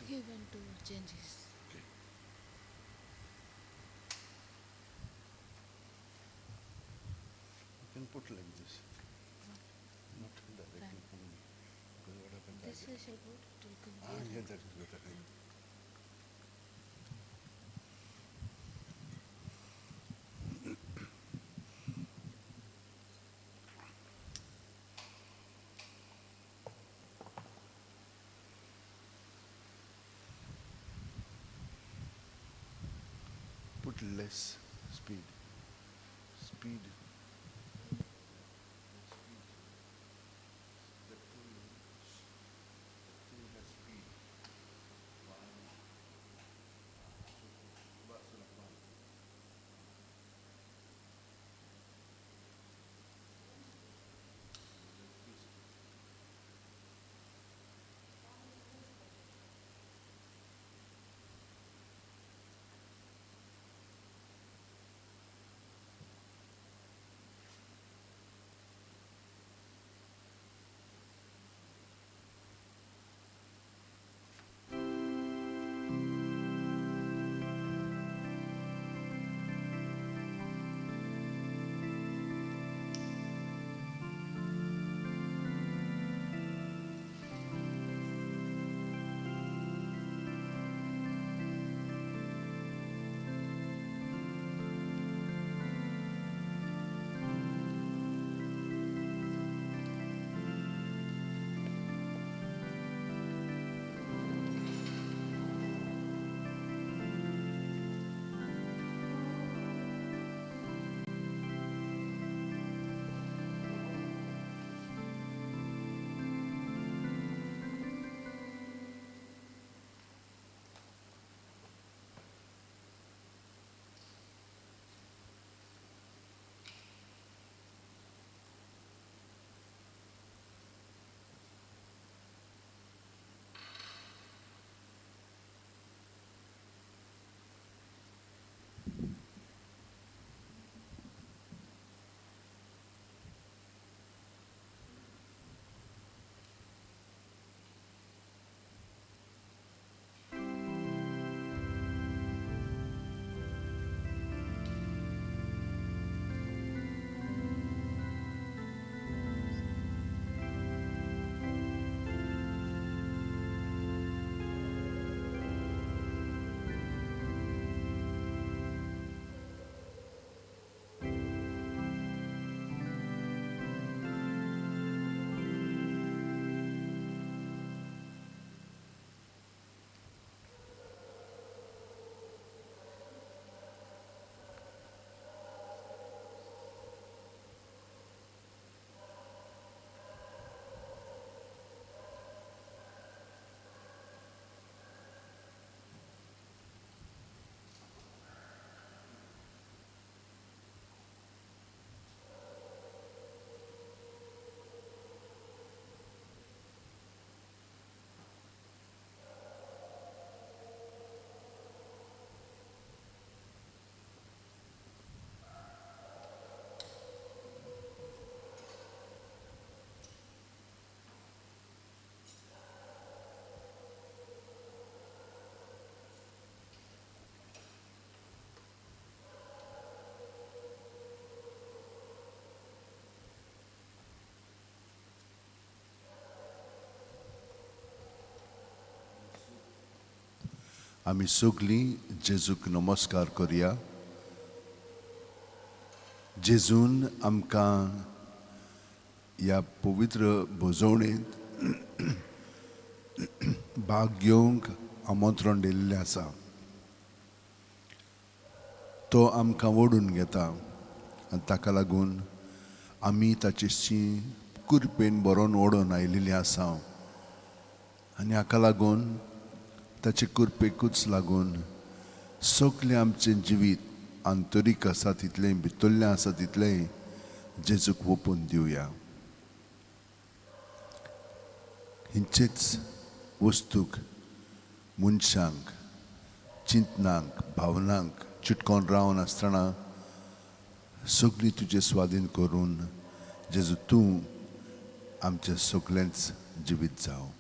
He went to change his. Okay. You can put like this. Not directly from me. Because what happens? This I shall put. It will come Yeah, here. that is better. Right? Put less speed. Speed. आमी सगळीं जेजूक नमस्कार करया. जेजून आमकां ह्या पवित्र भोजवणेंत भाग घेवंक आमंत्रण दिल्लें आसा. तो आमकां ओडून घेता आनी ताका लागून आमी ताचेशी कुरपेन बरोवन ओडून आयिल्लीं आसा. आनी हाका लागून ताचे कुरपेकूच लागून सगळें आमचें जिवीत आंतरीक आसा तितलें भितरलें आसा तितलें जेजूक ओपून दिवया. हिंचेच वस्तूक मनशांक चिंतनांक भावनांक चिटकोन रावन आसतना सगळीं तुजें स्वाधीन करून जेजू तूं आमचें सगळेंच जिवीत जावं.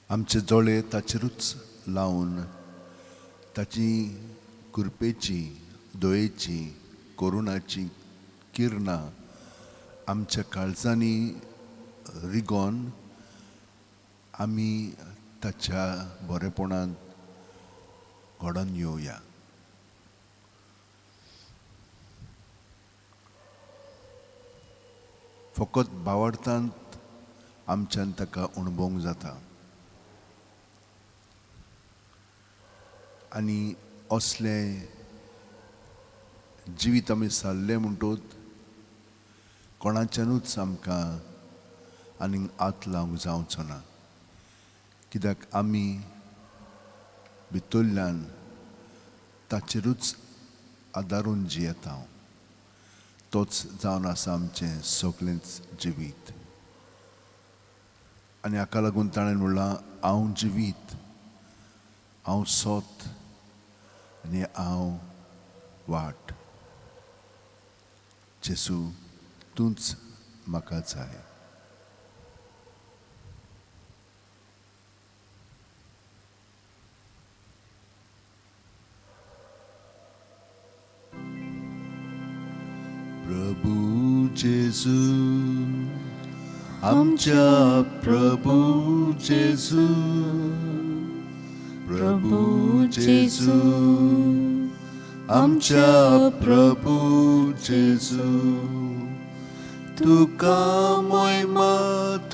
आमचे दोळे ताचेरूच लावून ताची कृपेची दयेची करुणाची किरणां आमच्या काळजांनी रिगोन आमी ताच्या बरेपणान घडोवन येवया. फकत भावार्थांत आमच्यान ताका अणभवूंक जाता. आनी असले जिवीत आमी सारले म्हणटूच कोणाच्यानूच आमकां आनीक हात लावंक जावचो ना. कित्याक आमी भितरल्यान ताचेरूच आदारून जियेता. तोच जावन आसा आमचें सगळेंच जिवीत. आनी हाका लागून ताणें म्हणलां, हांव जिवीत, हांव सोत आनी हांव वाट. जेसू, तूंच म्हाका जाय. प्रभू जेसू, आमच्या प्रभू जेसू, प्रभू जेसू, आमच्या प्रभू जेसू. तुका महिमा,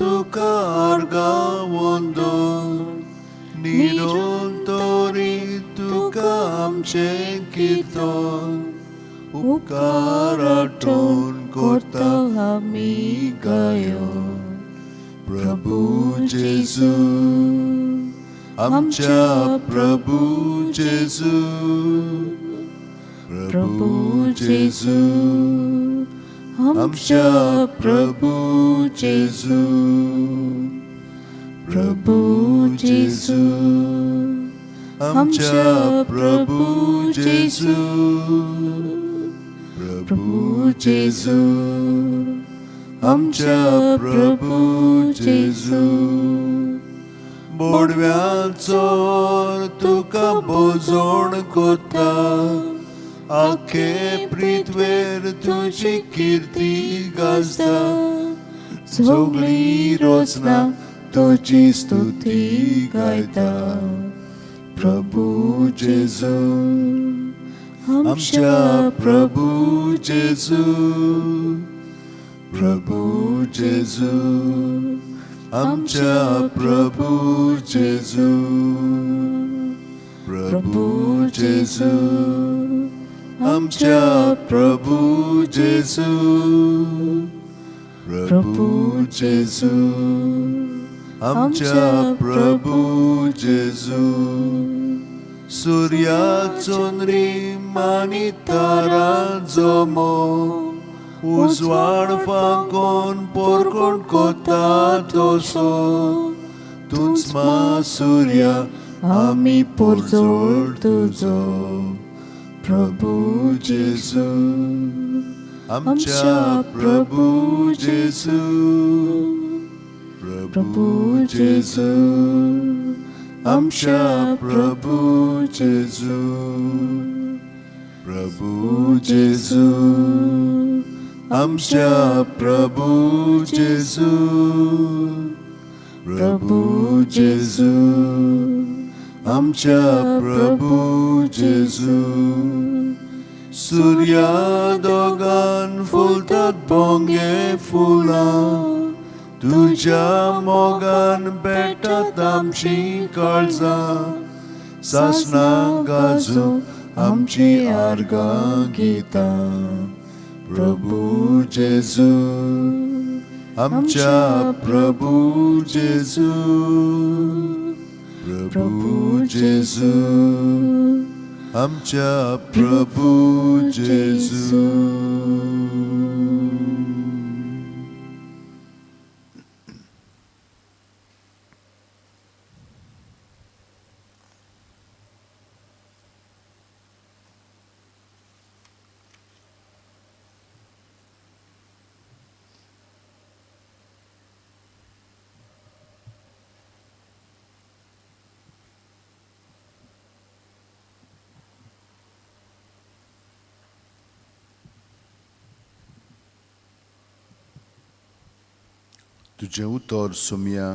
तुका अर्गावंदन, निरंतरी तुका आमचें कीर्तन. उपकार आठवण करता आमी गायन. प्रभू जेसू, आमच्या प्रभू जेसू, प्रभू जेसू, आमच्या प्रभू जेसू, प्रभू जेसू, आमच्या प्रभू जेसू, प्रभू जेसू, आमच्या प्रभू जेसू. बोडव्याचो तुका बोजोण कोत्ता, आखे पृथ्वेर तुजी कीर्ती गाजता. सगळीं रोजना तुजी स्तुती गायता. प्रभू जेसू, आमच्या प्रभू जेसू, प्रभू जेसू, आमच्या प्रभू जेसू, प्रभू जेसू, आमच्या प्रभू जेसू, प्रभू जेसू, आमच्या प्रभू जेसू. सूर्या चंद्री आनी तारा जमो, उजवाड फांकोन पोरकोण कोता तसो. तूंच मा सूर्या आमी पोरजोळ तुजो. प्रभू जेसू, आमच्या प्रभू जेसू, प्रभू जेसू, आमच्या प्रभू जेसू, प्रभू जेसू, आमच्या प्रभू जेसू, प्रभू जेसू, आमच्या प्रभू जेसू. सूर्या दोगान फुलतात भोंगे फुलां, तुज्या मोगान पेटत आमची काळजां. सासणां गाजू आमची आर्गां गितां. प्रभू जेसू, आमच्या प्रभू जेसू, प्रभू जेसू, आमच्या प्रभू जेसू. तुझे उतर सुम्या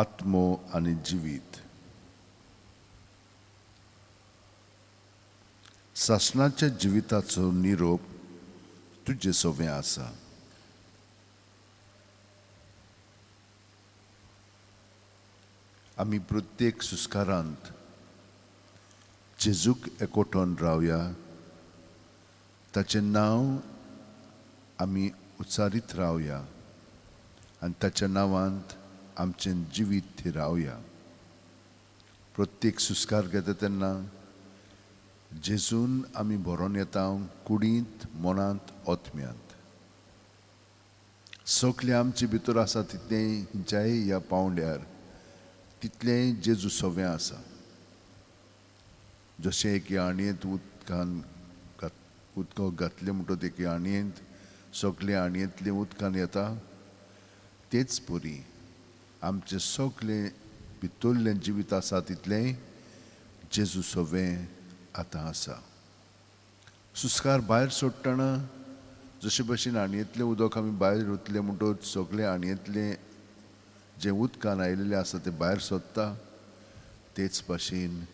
आत्मो आनी जिवीत. सासणाच्या जिविताचो निरोप तुझे सोबे आसा. आमी प्रत्येक सुस्कारांत जेजूक एकवटून रावया. ताचें नांव आमी उच्चारीत रावया आनी ताच्या नांवांत आमचें जिवीत रावया. प्रत्येक सुस्कार घेता तेन्ना जेजून आमी भरोन येता कुडींत, मनांत, ओतम्यांत. सगलें आमचे भितर आसा तितलें ज्याय ह्या पावंड्यार तितलें जेजू सोबें आसा. जशें एके आणयेंत उदक घातलें म्हणटच एके आणयेंत सगलें आणयेंतलें उदकान येता, तेच परी आमचें सगलें भितरलें जिवीत आसा तितलें जेजू सोबें आतां आसा. सुस्कार भायर सोडटना जशे भशेन आणयेंतलें उदक आमी भायर उरतलें म्हणटच सगलें आणयेंतलें जें उदकान आयिल्लें आसा तें भायर सोदता, तेच भाशेन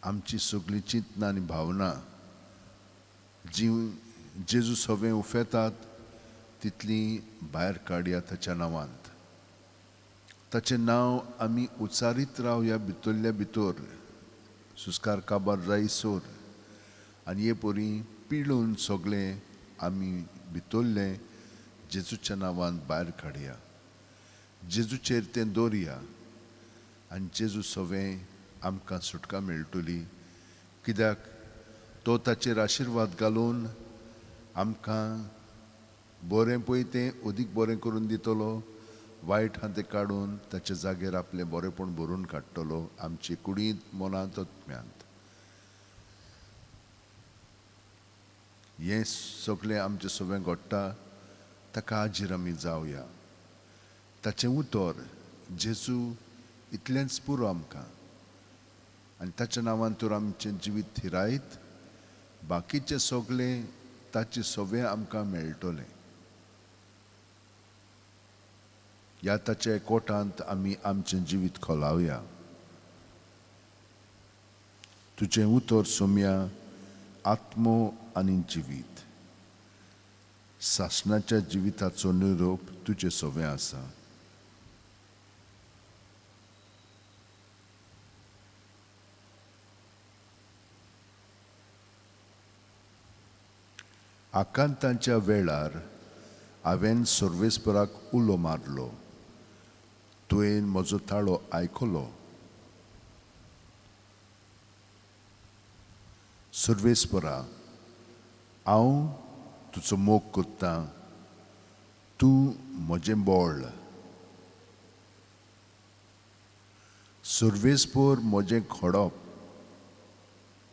आमची सगळीं चिंतनां आनी भावना जी जेजू सोबें उफेतात तितलीं भायर काडया ताच्या नांवांत. ताचें नांव आमी उच्चारीत रावया भितरल्या भितर सुस्कार काबार जायसर, आनी हे परी पिळून सगलें आमी भितरलें जेजूच्या नांवांत भायर काडया. जेजूचेर तें दवरया आनी जेजू सोबें आमकां सुटका मेळटली. कित्याक तो ताचेर आशिर्वाद घालून आमकां बरें पळय तें अदीक बरें करून दितलो, वायट आहा तें काडून ताचे जाग्यार आपलें बरेंपण भरून काडटलो आमचे कुडींत, मनांत, ओतम्यांत. हें सगलें आमचें सोबें घडटा ताका हाजीर आमी जावया. ताचें उतर जेजू इतलेंच पुरो आमकां, आनी ताच्या नांवान तर आमचें जिवीत थिरायत, बाकीचें सगलें ताचें सोबें आमकां मेळटलें. ह्या ताच्या एकवटांत आमी आमचें जिवीत खोलावया. तुजें उतर सोम्या आत्मो आनी जिवीत. सासणाच्या जिविताचो निरोप तुजे सोबें आसा. आकांताच्या वेळार हांवें सर्वेस्पराक उलो मारलो. तुवें म्हजो ताळो आयकलो. सर्वेस्परा, हांव तुजो मोग करतां. तूं म्हजें बोळ. सर्वेस्पर म्हजें घडप,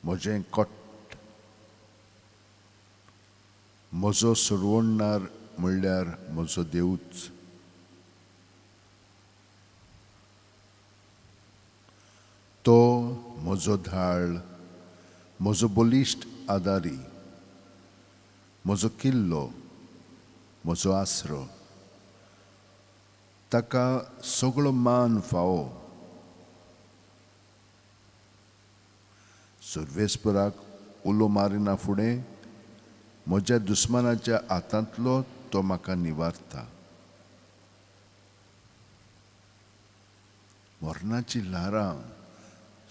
म्हजें कोट्ट. म्हजो सोडवणदार म्हणल्यार म्हजो देवूच. तो म्हजो ढाळ, म्हजो बलिश्ट आदारी, म्हजो किल्लो, म्हजो आसरो. ताका सगळो मान फावो. सर्वेस्पराक उलो मारिना फुडें म्हज्या दुस्मानाच्या हातांतलो तो म्हाका निवारता. मरणाची ल्हारां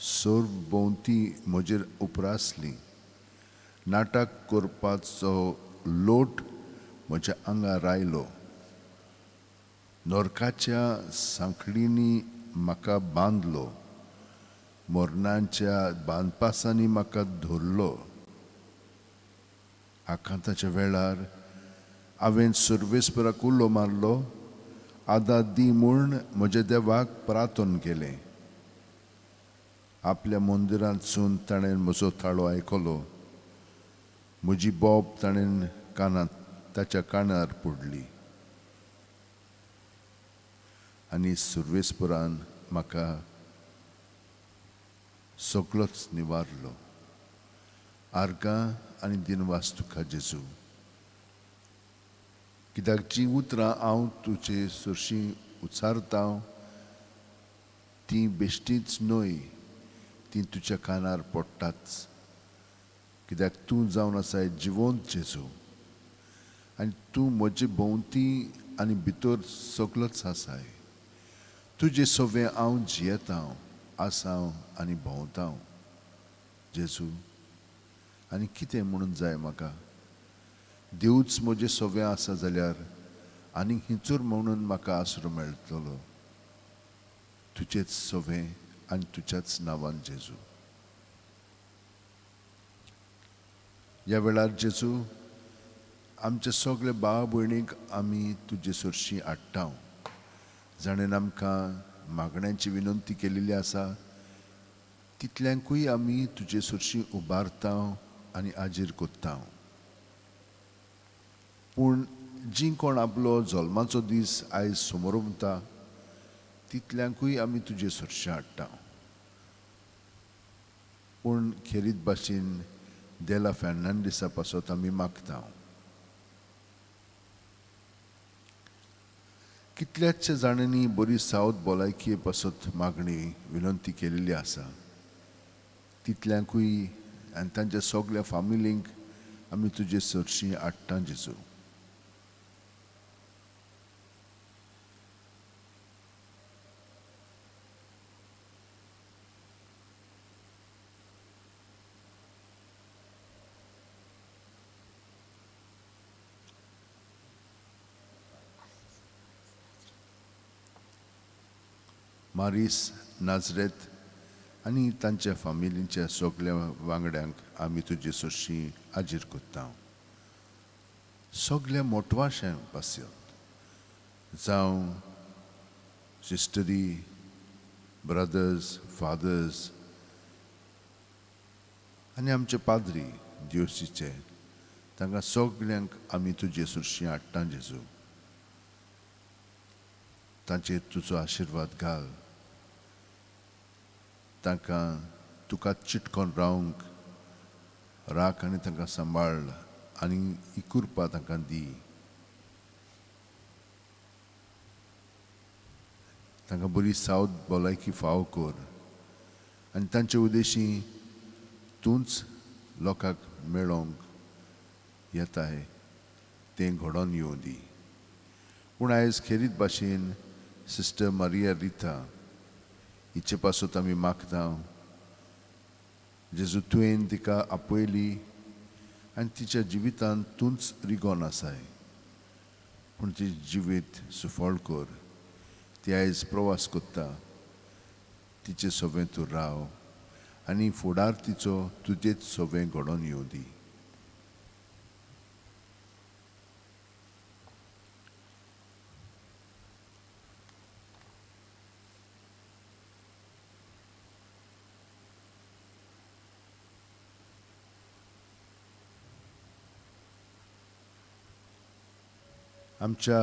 सरभोंवती म्हजेर उपरासली. नाटक करपाचो लोट म्हज्या आंगार आयलो. नरकाच्या सांखळींनी म्हाका बांदलो. मरणाच्या बांदपासांनी म्हाका धरलो. आकांताच्या वेळार हांवें सर्वेस्पराक उलो मारलो. आदार दी म्हूण म्हज्या देवाक प्रार्थना केलें. आपल्या मंदिरांतसून ताणें म्हजो ताळो आयकलो. म्हजी बोब ताणें ताच्या कानार पडली. आनी सर्वेस्परान म्हाका सगळोच निवारलो. आर्गां आनी दिनवास तुका जेजू. कित्याक जी उतरां हांव तुजे सुरशीं उच्चारता ती बेश्टीच न्हय, ती तुज्या कानार पडटाच. कित्याक तूं जावन आसाय जिवंत जेजू, आनी तूं म्हजे भोंवती आनी भितर सगलोच आसाय. तुजे सोबे हांव जियेतां, आसां आनी भोंवतां. जेजू, आनी कितें म्हणून जाय म्हाका? देवूच म्हजे सोबे आसा जाल्यार आनी हिंचूर म्हणून म्हाका आसरो मेळटलो. तुजेच सोबे आनी तुज्याच नांवान जेजू. ह्या वेळार जेजू, आमचे सगळे भाव भयणीक आमी तुजे सुरशीं हाडटा. जाणेन आमकां मागण्यांची विनंती केलेली आसा, तितल्यांकूय आमी तुजे सुरशीं उबारता आनी आजीर कोत्ता. पूण जी कोण आपलो जल्माचो दीस आयज समोर उरता, तितल्यांकूय आमी तुजे सुरशीं हाडटा. पूण खेरीत भाशेन देला फेर्नांडिसा पासत आमी मागता. कितल्याशे जाणांनी बरी सावध भलायकी पासत मागणी विनंती केलेली आसा. तितल्यांकूय आनी तांच्या सगल्या फामिलींक आमी तुजे सुरशीं हाडटा जेजू. मारीस, नाजरेत आनी तांच्या फामिलींच्या सगल्या वांगड्यांक आमी तुजे सुरशीं आजीर कोत्ता. सगल्या मोटवाशें पासयत जावं सिस्टरी, ब्रदर्स, फादर्स आनी आमचे पाद्री दिवसीचे, तांकां सगल्यांक आमी तुजे सुरशीं हाडटा जेजू. तांचेर तुजो आशिर्वाद घाल. तांकां तुका चिटकोन रावंक राख आनी तांकां सांबाळ आनी ही कृपा तांकां दी. तांकां बरी सावध भलायकी फाव कर आनी तांचे उद्देशीं तूंच लोकांक मेळोवंक येताय तें घडोवन येवं दी. पूण आयज खेरीत भाशेन सिस्टर मारिया रिता हिचे पासत आमी मागता. जेजू, तुवें तिका आपयली आनी तिच्या जिवितांत तूंच रिगोन आसाय. पूण तिचें जिवीत सुफळ कर. ती आयज प्रवास कोत्ता. तिचे सोबे तूं राव आनी फुडार तिचो तुजेच सोबे घडोवन येवं दी. आमच्या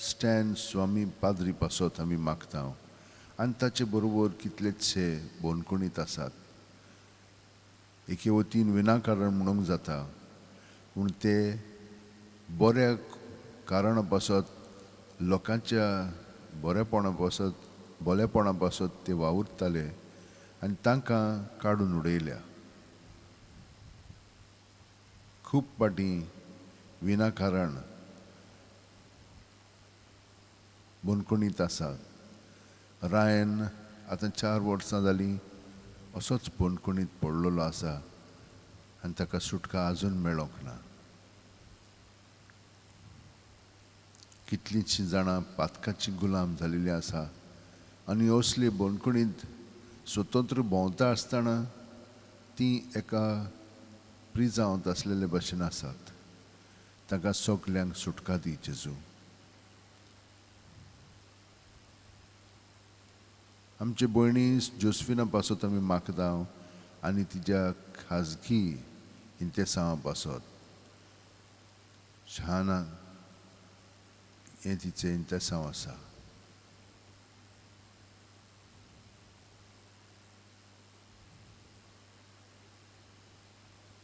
स्टॅन स्वामी पाद्री पासत आमी मागता आनी ताचे बरोबर कितलेशे बोनकुणीत आसात. एके वतीन विनाकारण म्हणूंक जाता, पूण ते बऱ्या कारणा पासत लोकांच्या भलेपणा पासत ते वावुरताले आनी तांकां काडून उडयल्या. खूब पाटी विनाकारण बोनकुणीत आसात. रायन आतां 4 वर्सां जालीं असोच बोनकुणीत पडलेलो आसा आनी ताका सुटका आजून मेळोंक ना. कितलींशीं जाणां पातकाची गुलाम जालेलीं आसा आनी असली बोनकुणीत स्वतंत्र भोंवता आसतना तीं एका प्रिजांत आसलेले भशेन आसात. तांकां सगल्यांक सुटका दी जेजू. आमचे भयणी जोसफिना पासत आमी मागता आनी तिच्या खाजगी इंतेसांवा पासत. शहाना हें तिचें इंतेसांव आसा.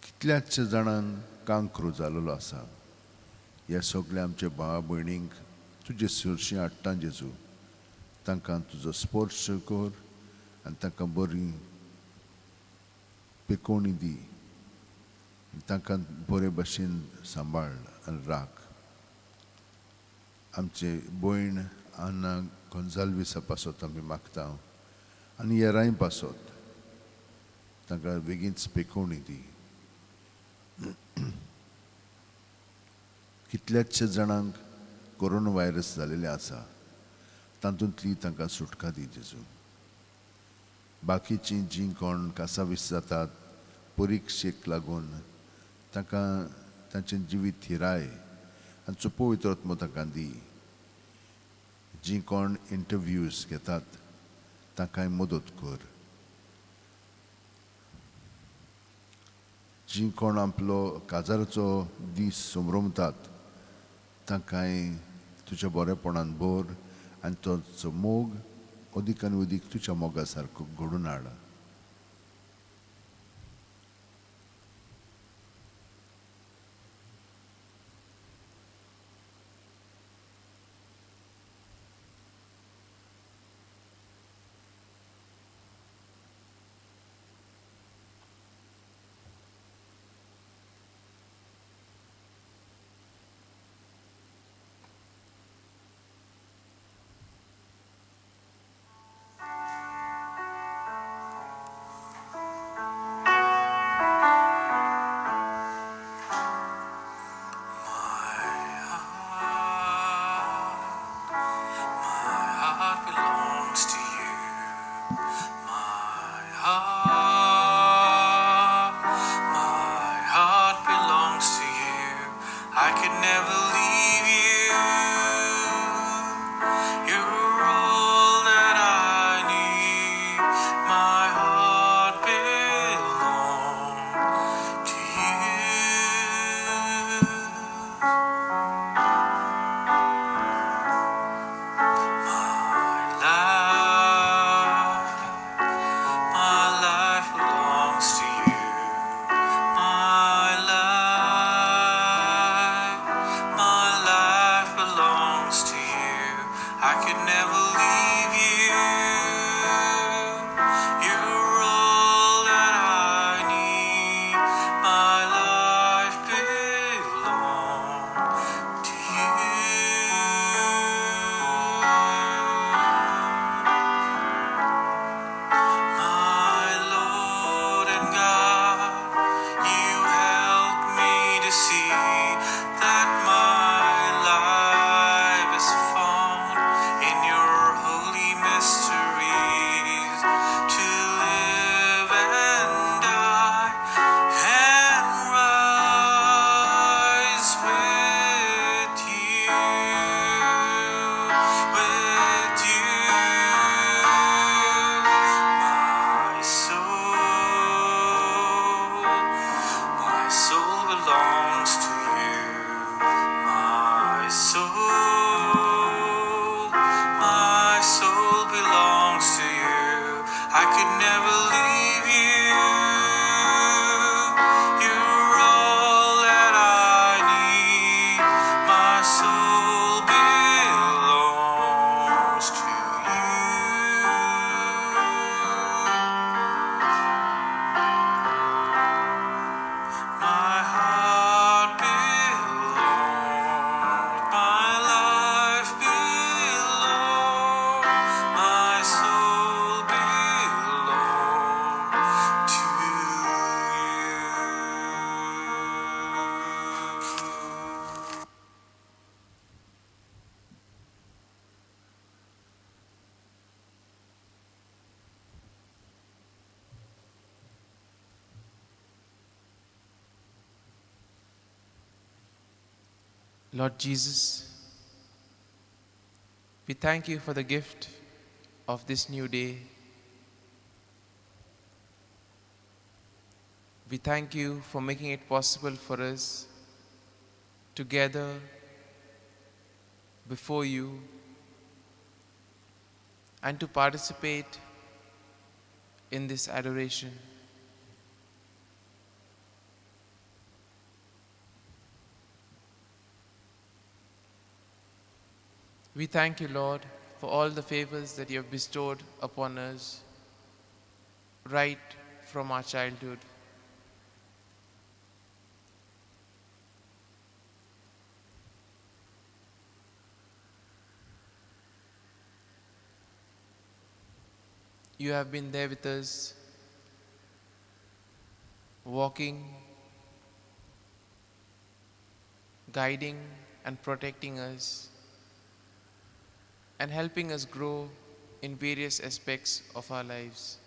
कितल्याशे जाणांक कांक्रू जाल्लो आसा. ह्या सगळ्या आमच्या भावा भयणींक तुजे सुरशीं हाडटा जेजू. तांकां तुजो स्पर्श कर आनी तांकां बरी पिकोवणी दी. तांकां बरे भशेन सांबाळ आनी राख. आमचे भयण आना गोंजाल्वीसा पासत आमी मागता आनी हेरांय पासत तांकां बेगीनच पिकोवणी दी. कितल्याशे जाणांक कोरोना व्हायरस जालेले आसा, तातूंतली तांकां सुटका दी जेजू. बाकीचीं जीं कोण कासावीस जातात परिक्षेक लागून तांकां तांचें जिवीत थिराय आनी तुजो पवित्र आत्मो तांकां दी. जीं कोण इंटरव्यूज घेतात तांकांय मदत कर. जीं कोण आपलो काजाराचो दीस संभ्रमतात तांकांय तुज्या बरेपणान भर आनी तो मोग अदीक आनी अदीक तुज्या मोगा सारको घडून हाड. Lord Jesus, we thank you for the gift of this new day. We thank you for making it possible for us to gather before you and to participate in this adoration. We thank you, Lord, for all the favors that you have bestowed upon us right from our childhood. You have been there with us, walking, guiding, and protecting us, and helping us grow in various aspects of our lives.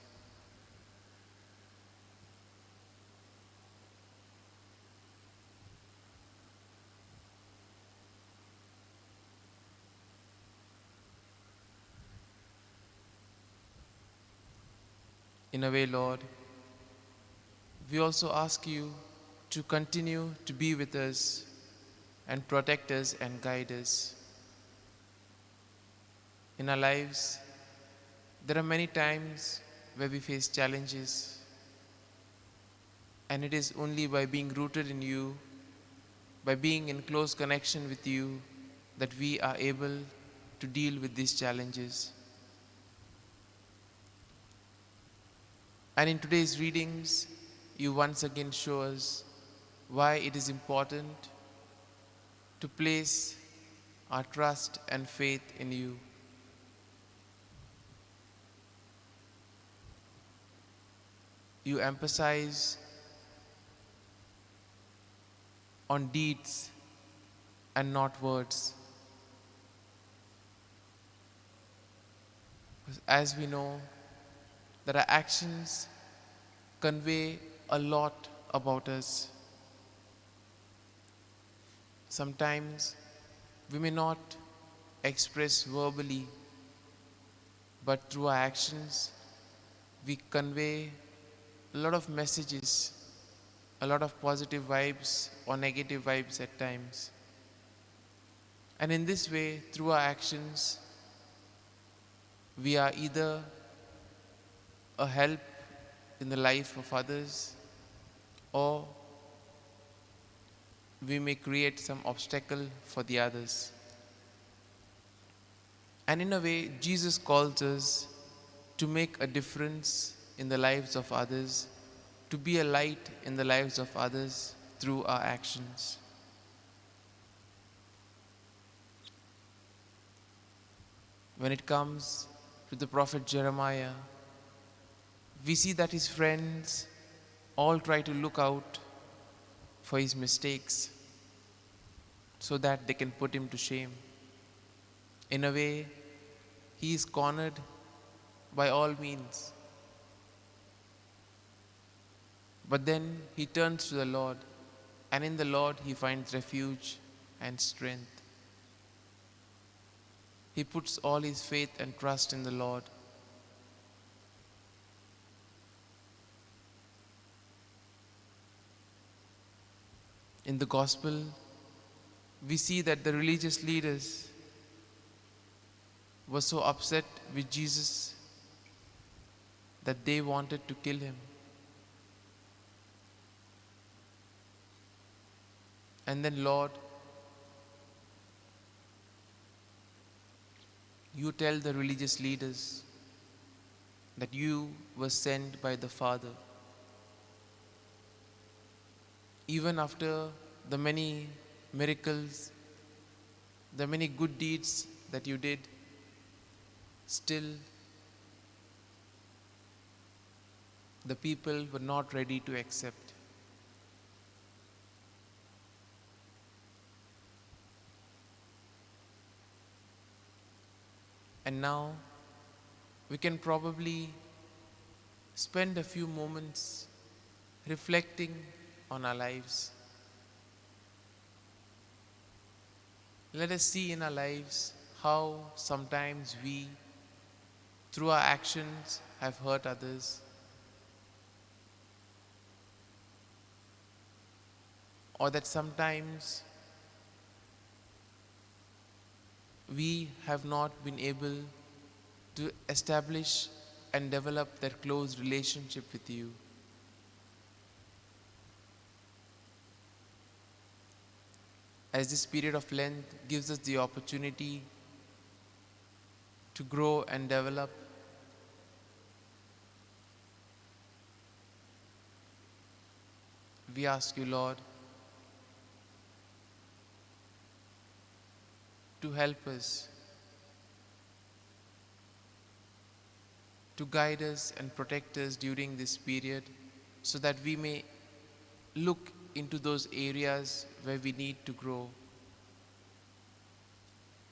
In a way, Lord, we also ask you to continue to be with us and protect us and guide us. In our lives, there are many times where we face challenges, and it is only by being rooted in you, by being in close connection with you, that we are able to deal with these challenges. And in today's readings, you once again show us why it is important to place our trust and faith in you. You emphasize on deeds and not words. As we know, that our actions convey a lot about us. Sometimes we may not express verbally, but through our actions, we convey a lot of messages, a lot of positive vibes or negative vibes at times. And in this way, through our actions, we are either a help in the life of others, or we may create some obstacle for the others. And in a way, Jesus calls us to make a difference in the lives of others, to be a light in the lives of others through our actions. When it comes to the prophet Jeremiah, we see that his friends all try to look out for his mistakes so that they can put him to shame. In a way, he is cornered by all means. But then he turns to the Lord, and in the Lord he finds refuge and strength. He puts all his faith and trust in the Lord. In the Gospel, we see that the religious leaders were so upset with Jesus that they wanted to kill him. And then, Lord, you tell the religious leaders that you were sent by the Father. Even after the many miracles, the many good deeds that you did, still the people were not ready to accept. And now we can probably spend a few moments reflecting on our lives. Let us see in our lives how sometimes we, through our actions, have hurt others, or that sometimes we have not been able to establish and develop that close relationship with you. As this period of Lent gives us the opportunity to grow and develop. We ask you, Lord, to help us, to guide us and protect us during this period, so that we may look into those areas where we need to grow,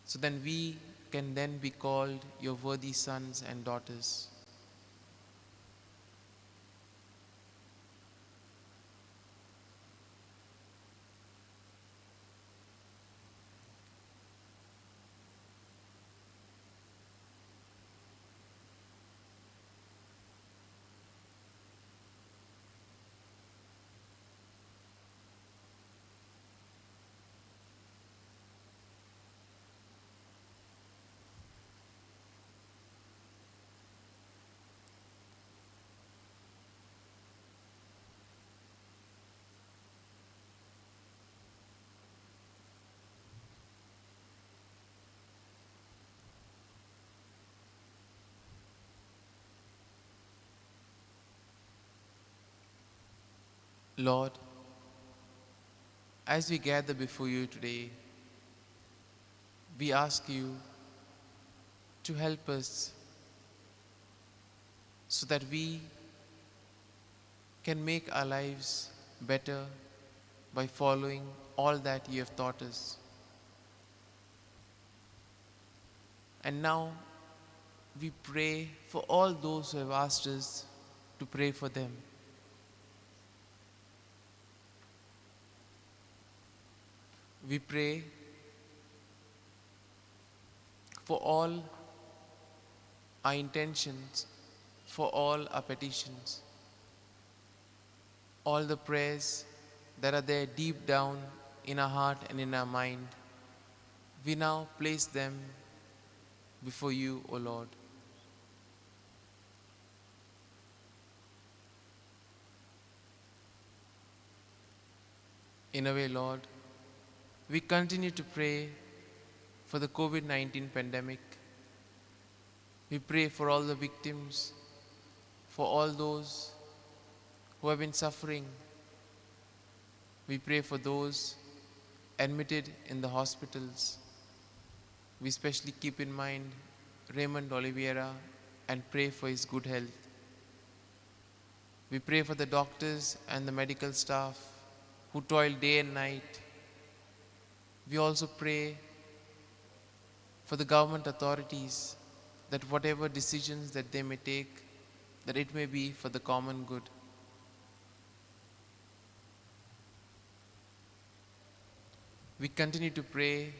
so then we can then be called your worthy sons and daughters. Lord, as we gather before you today, we ask you to help us so that we can make our lives better by following all that you have taught us. And now we pray for all those who have asked us to pray for them. We pray for all our intentions, for all our petitions, all the prayers that are there deep down in our heart and in our mind. We now place them before you, O Lord. In a way, Lord, we continue to pray for the COVID-19 pandemic. We pray for all the victims, for all those who have been suffering. We pray for those admitted in the hospitals. We especially keep in mind Raymond Oliveira and pray for his good health. We pray for the doctors and the medical staff who toil day and night. We also pray for the government authorities that whatever decisions that they may take, that it may be for the common good. We continue to pray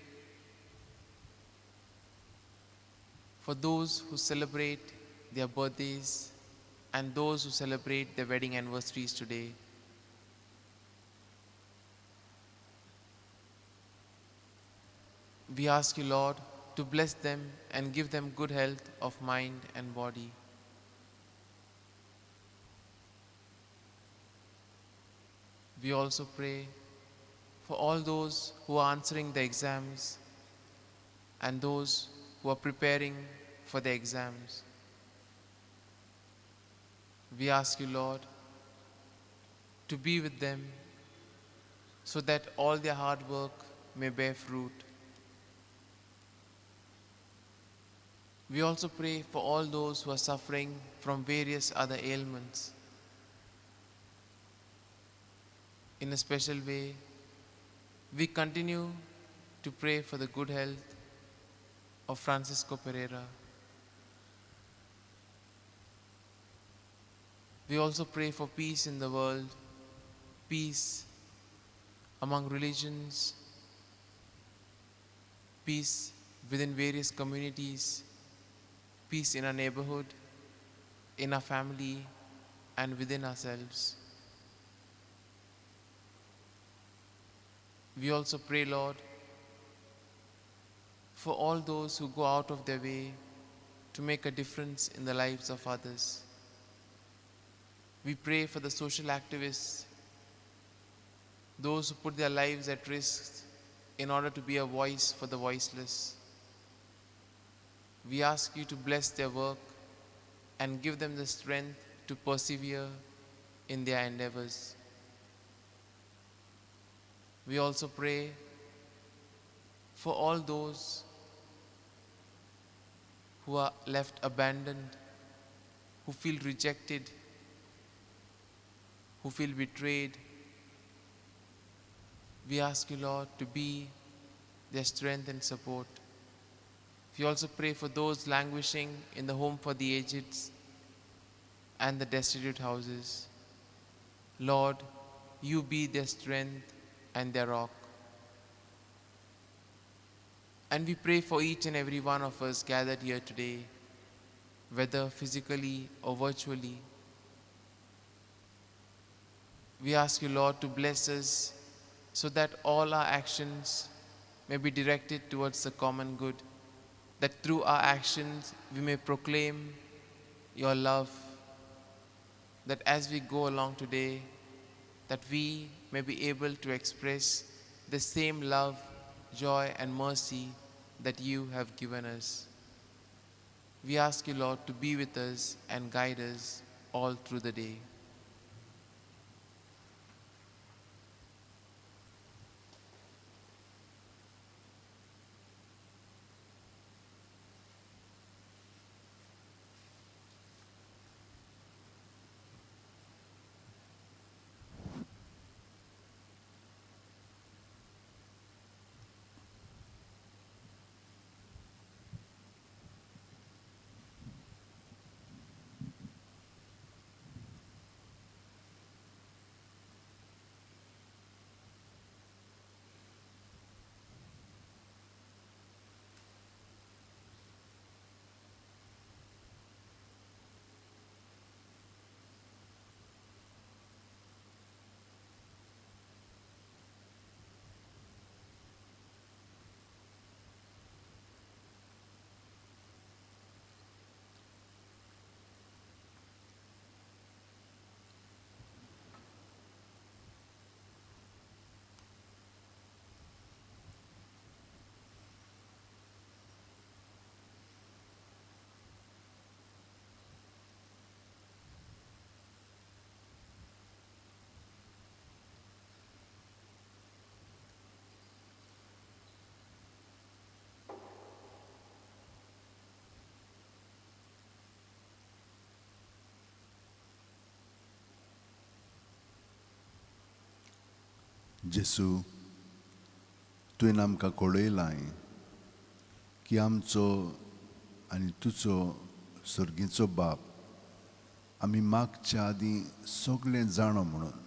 for those who celebrate their birthdays and those who celebrate their wedding anniversaries today. We ask you, Lord, to bless them and give them good health of mind and body. We also pray for all those who are answering the exams and those who are preparing for the exams. We ask you, Lord, to be with them so that all their hard work may bear fruit. We also pray for all those who are suffering from various other ailments. In a special way, we continue to pray for the good health of Francisco Pereira. We also pray for peace in the world, peace among religions, peace within various communities, peace in our neighborhood, in our family, and within ourselves. We also pray, Lord, for all those who go out of their way to make a difference in the lives of others. We pray for the social activists, those who put their lives at risk in order to be a voice for the voiceless. We ask you to bless their work and give them the strength to persevere in their endeavors. We also pray for all those who are left abandoned, who feel rejected, who feel betrayed. We ask you, Lord, to be their strength and support. We also pray for those languishing in the home for the aged and the destitute houses. Lord, you be their strength and their rock. And we pray for each and every one of us gathered here today, whether physically or virtually. We ask you, Lord, to bless us so that all our actions may be directed towards the common good, that through our actions we may proclaim your love, that as we go along today, that we may be able to express the same love, joy, and mercy that you have given us. We ask you, Lord, to be with us and guide us all through the day. जेसू तुवें आमकां कळयलां की आमचो आनी तुजो सर्गीचो बाप आमी मागच्या आदीं सगळें जाणो म्हणून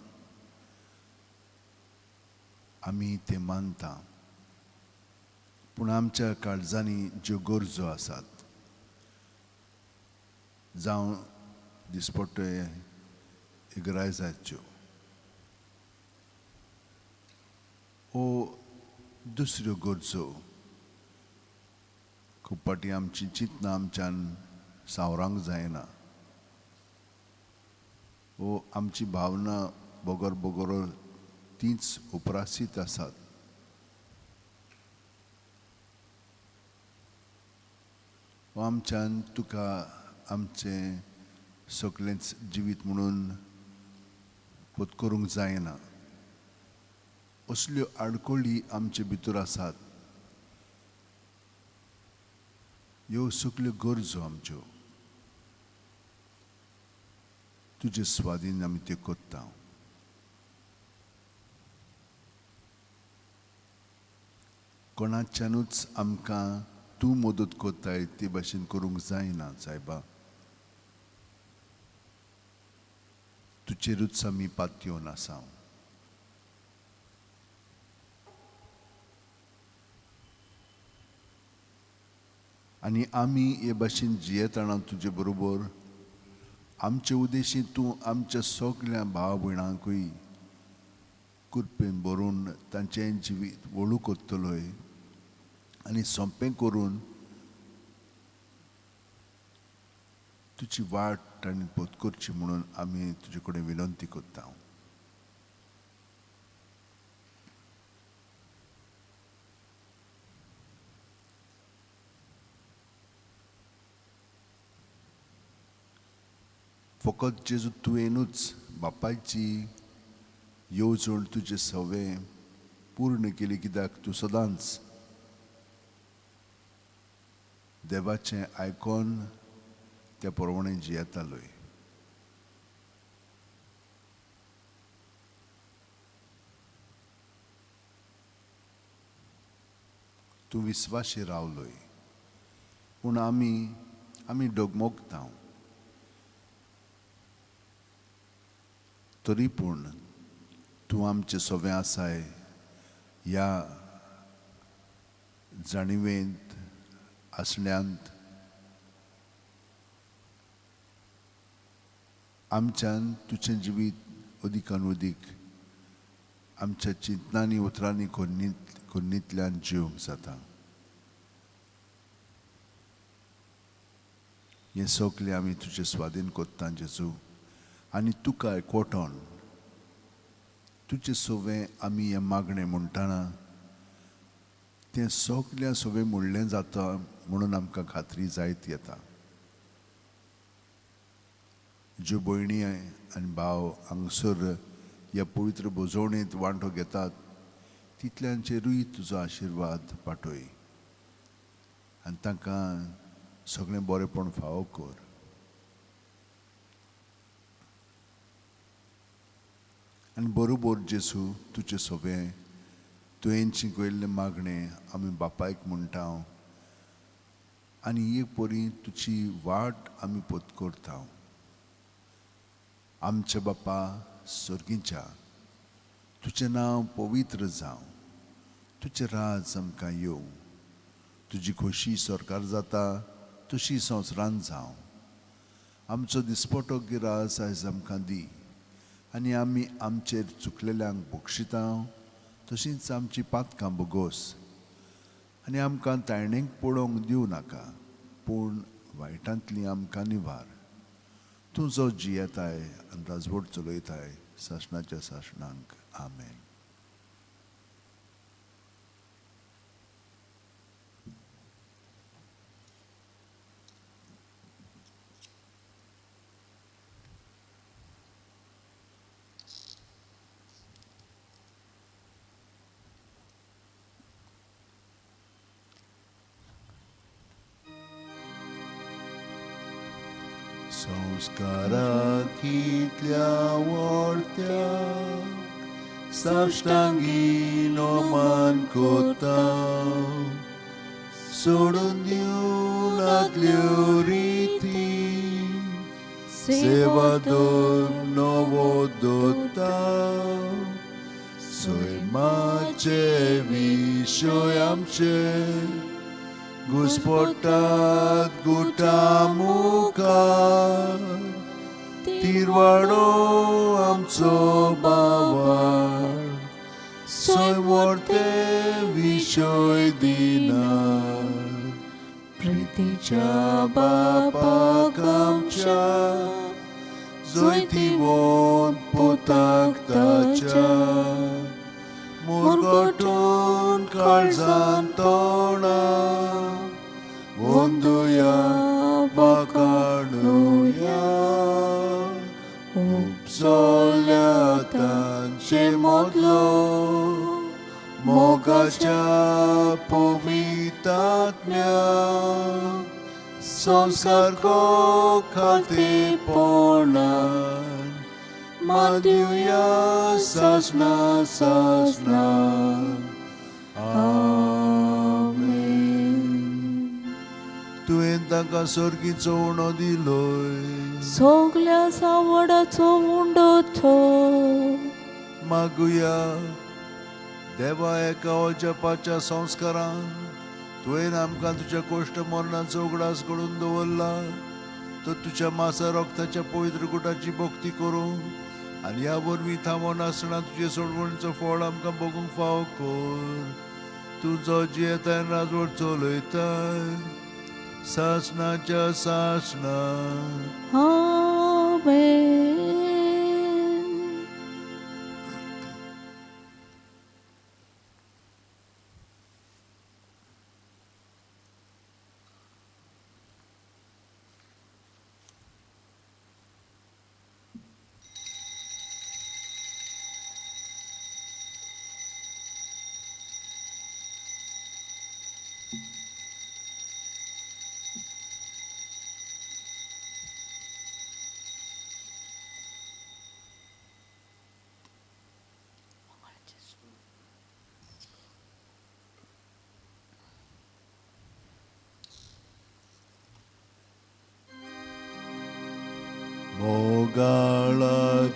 आमी तें मानता, पूण आमच्या काळजांनी ज्यो गरजो आसात जावं दिसपट्ट्यो इगरायजाच्यो ओ दुसऱ्यो गरजो खूब पाटी आमची चिंतनां आमच्यान सावरांक जायना, ओ आमची भावना बोगोर बोगोर तीच उप्रासीत आसात. ओ आमच्यान तुका आमचें सगळेंच जिवीत म्हणून पत्करूंक जायना. असल्यो आडकोळी आमचे भितर आसात. ह्यो सगळ्यो गरजो आमच्यो तुजे स्वाधीन आमी त्यो कोत्ता. कोणाच्यानूच आमकां तूं मदत कोत्ताय ते भाशेन करूंक जायना सायबा. तुजेरूच आमी पातयेवन आसा. आनी आमी हे भाशेन जियेतना तुजे बरोबर आमचे उद्देशी तूं आमच्या सगळ्या भाव भयणांकूय कृपेन भरून तांचें जिवीत वळू कोत्तलोय आनी सोंपें करून तुजी वाट आनी पत्करची म्हणून आमी तुजे कडेन विनंती कोत्ता. फकत जेजू तुवेनूच बापायची येवजण तुजे सवे पूर्ण केली, कित्याक तूं सदांच देवाचें आयकोन त्या प्रमाणे जियेतालोय. तूं विस्वाशी रावलोय, पूण आमी डगमगता. तरी पूण तूं आमचे सवें आसाय ह्या जाणिवेंत आसण्यांत आमच्यान तुजें जिवीत अदिकान अदीक आमच्या चिंतनांनी उतरांनी खोन्नींतल्यान जिवंक जाता. हें सगलें आमी तुजें स्वाधीन कोत्ता जेजू, आनी तुका एकवटोन तुजें सवें आमी हें मागणें म्हणटाना तें सगल्या सवें म्हणलें जाता म्हणून आमकां खात्री जायत येता. ज्यो भयणी आनी भाव हांगसर ह्या पवित्र बोजवणेंत वांटो घेतात तितल्यांचेरूय तुजो आशिर्वाद पाठय आनी तांकां सगळें बरेंपण फावो कर. आनी बरोबर जेजू तुजें सवें तुवें शिकयल्लें मागणें आमी बापायक म्हणटा आनी एक परी तुजी वाट आमी पत्करता. आमचे बापा स्वर्गीच्या, तुजें नांव पवित्र जावं, तुजें राज आमकां येवं, तुजी खोशी सरकार जाता तशी संवसारांत जावं. आमचो दिसपटो गिरास आयज आमकां दी आनी आमी आमचेर चुकलेल्यांक बक्षिता तशींच आमची पातकां बोगोस आनी आमकां तायणेक पडोवंक दिवं नाका, पूण वायटांतली आमकां निवार. तूं जो जियेताय आनी राजवट चलयताय सासणाच्या सासणांक. आमेन. संस्काराक इतल्या व्हडत्या साश्टांगी नोमान कोता, सोडून दिवन आदल्यो रिती सेवा दोन नवो दोता. सैमाचे विशय आमचे घुस्पटात गुटा मुखार, तिरवाडो आमचो बावार, सैमोरते विशय दिनार. प्रितीच्या बापाक आमच्या, जैतिवोन पोताक ताच्या, मुरगोटून काळजान तोणा, वंदुया बाकाणुया. उपसोल्या तांचे मोदलो, मोगाच्या पवित्रात्म्या, संस्कार को खातेपणान मादिवया सासना सासना. तुवें तांकां सर्गीचो उणो दिलोय, सगल्या सावडाचो उंडो तो. मागुया देवा एका जपाच्या संस्कारान तुवें आमकां तुज्या कोश्ट मरणाचो उगडास घडून दवरला, तो तुज्या मासा रक्ताच्या पवित्र गुटाची भक्ती करूं आनी ह्या वरवीं थांबोन नासतना तुजे सोडवणीचो फळ आमकां भोगूंक फावो कर. तूं जो जियेताय राजवट चलयताय सासणाच्या सासणा. आमेन.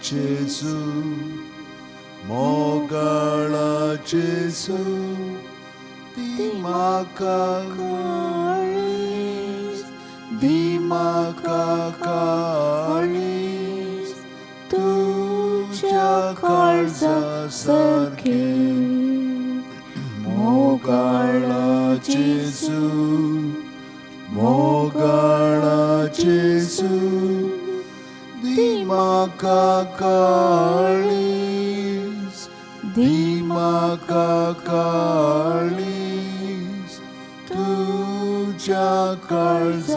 जेसू मोगळ जेसू ती माका काळीस ती माका काळीस तुझ्या काळजा सारखे मोगळ जेसू मोगळ जेसू ती माका काळीस ती माका काळीस तुझ्या काळजा